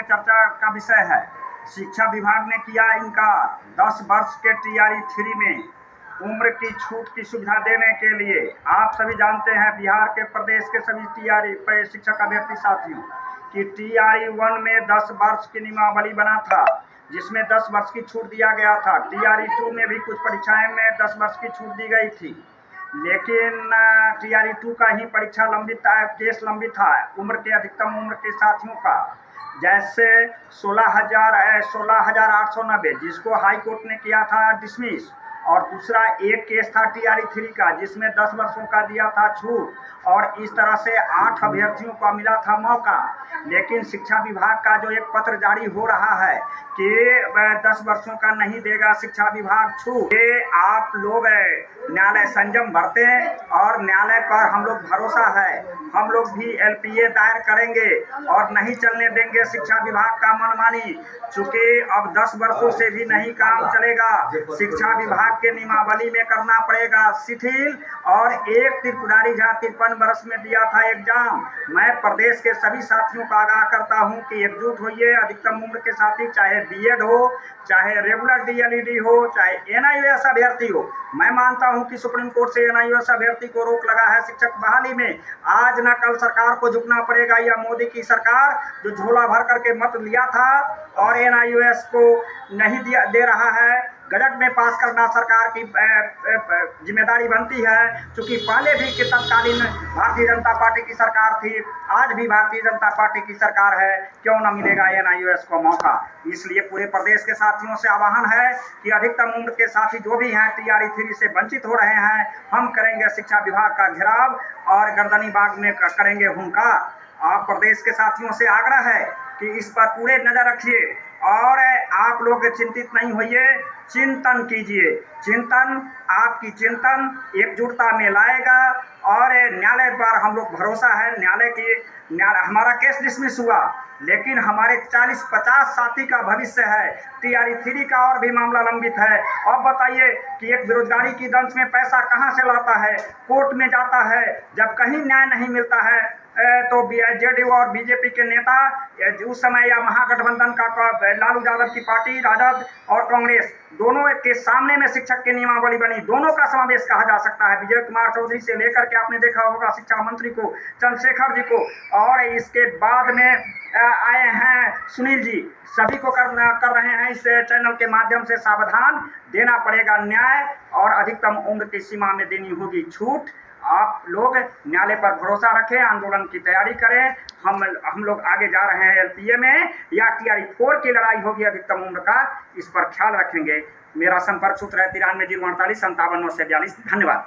में चर्चा का विषय है। शिक्षा विभाग ने किया इनकार 10 वर्ष के टीआरई 3 में उम्र की छूट की सुविधा देने के लिए। आप सभी जानते हैं बिहार के प्रदेश के सभी टीआरई शिक्षक अभ्यर्थी साथियों कि टीआरई 1 में 10 वर्ष की नियमावली बना था, जिसमें 10 वर्ष की छूट दिया गया था। टीआरई 2 में भी कुछ परीक्षाएं में 10 वर्ष की छूट दी गई थी, लेकिन टीआरई 2 का ही परीक्षा लंबित केस लंबित था उम्र के अधिकतम उम्र के साथियों का। जैसे 16,890 जिसको हाई कोर्ट ने किया था डिसमिस, और दूसरा एक केस था टीआरई 3 का जिसमें 10 वर्षों का दिया था छूट, और इस तरह से 8 अभ्यर्थियों को मिला था मौका। लेकिन शिक्षा विभाग का जो एक पत्र जारी हो रहा है कि 10 वर्षों का नहीं देगा शिक्षा विभाग छूट, ये आप लोग न्यायालय संयम बरतें और न्यायालय पर हम लोग भरोसा है। हम लोग भी एलपीए दायर करेंगे और नहीं चलने देंगे शिक्षा विभाग का मनमानी। चूंकि अब 10 वर्षों से भी नहीं काम चलेगा, शिक्षा विभाग के नियमावली में करना पड़ेगा शिथिल। और एक त्रिपुरारी झा 53 वर्ष में दिया था एग्जाम। मैं प्रदेश के सभी साथियों को आगाह करता हूं कि एकजुट होइए। अधिकतम उम्र के साथी, चाहे बीएड हो, चाहे रेगुलर डीएलईडी हो, चाहे एनआईओएस अभ्यर्थी हो। मैं मानता हूं कि सुप्रीम कोर्ट से एनआईओएस अभ्यर्थी को रोक लगा है शिक्षक बहाली में। आज न कल सरकार को झुकना पड़ेगा, या मोदी की सरकार जो झोला भर करके मत लिया था और एनआईओएस को नहीं दे रहा है, गजट में पास करना सरकार की जिम्मेदारी बनती है। क्योंकि पहले भी कि तत्कालीन भारतीय जनता पार्टी की सरकार थी, आज भी भारतीय जनता पार्टी की सरकार है, क्यों न मिलेगा एनआईओएस को मौका। इसलिए पूरे प्रदेश के साथियों से आह्वान है कि अधिकतम उम्र के साथी जो भी हैं टीआरई 3 से वंचित हो रहे हैं, हम करेंगे शिक्षा विभाग का घेराव और गर्दनी बाग में करेंगे हुंकार। आप प्रदेश के साथियों से आग्रह है कि इस पर पूरे नजर रखिए और आप लोग चिंतित नहीं होइए, चिंतन कीजिए। चिंतन, आपकी चिंतन एकजुटता में लाएगा और न्यायालय पर हम लोग भरोसा है। हमारा केस डिसमिस हुआ, लेकिन हमारे 40-50 साथी का भविष्य है। टीआरई 3 का और भी मामला लंबित है। अब बताइए कि एक बेरोजगारी की दंश में पैसा कहां से लाता है, कोर्ट में जाता है, जब कहीं न्याय नहीं मिलता है तो जेडीयू और बीजेपी के नेता उस समय या महागठबंधन का लालू यादव की पार्टी, राजद और कांग्रेस, दोनों के सामने में शिक्षक की नियमावली बनी। दोनों का समावेश कहा जा सकता है, विजय कुमार चौधरी से लेकर के आपने देखा होगा शिक्षा मंत्री को, चंद्रशेखर जी को, और इसके बाद में आए हैं सुनील जी। सभी को कर रहे हैं इस चैनल के माध्यम से सावधान। देना पड़ेगा न्याय और अधिकतम उम्र की सीमा में देनी होगी छूट। आप लोग न्यायालय पर भरोसा रखें, आंदोलन की तैयारी करें। हम लोग आगे जा रहे हैं एलपीए में, या टीआरई 4 की लड़ाई होगी अधिकतम उम्र का, इस पर ख्याल रखेंगे। मेरा संपर्क सूत्र है 93 048 57 942। धन्यवाद।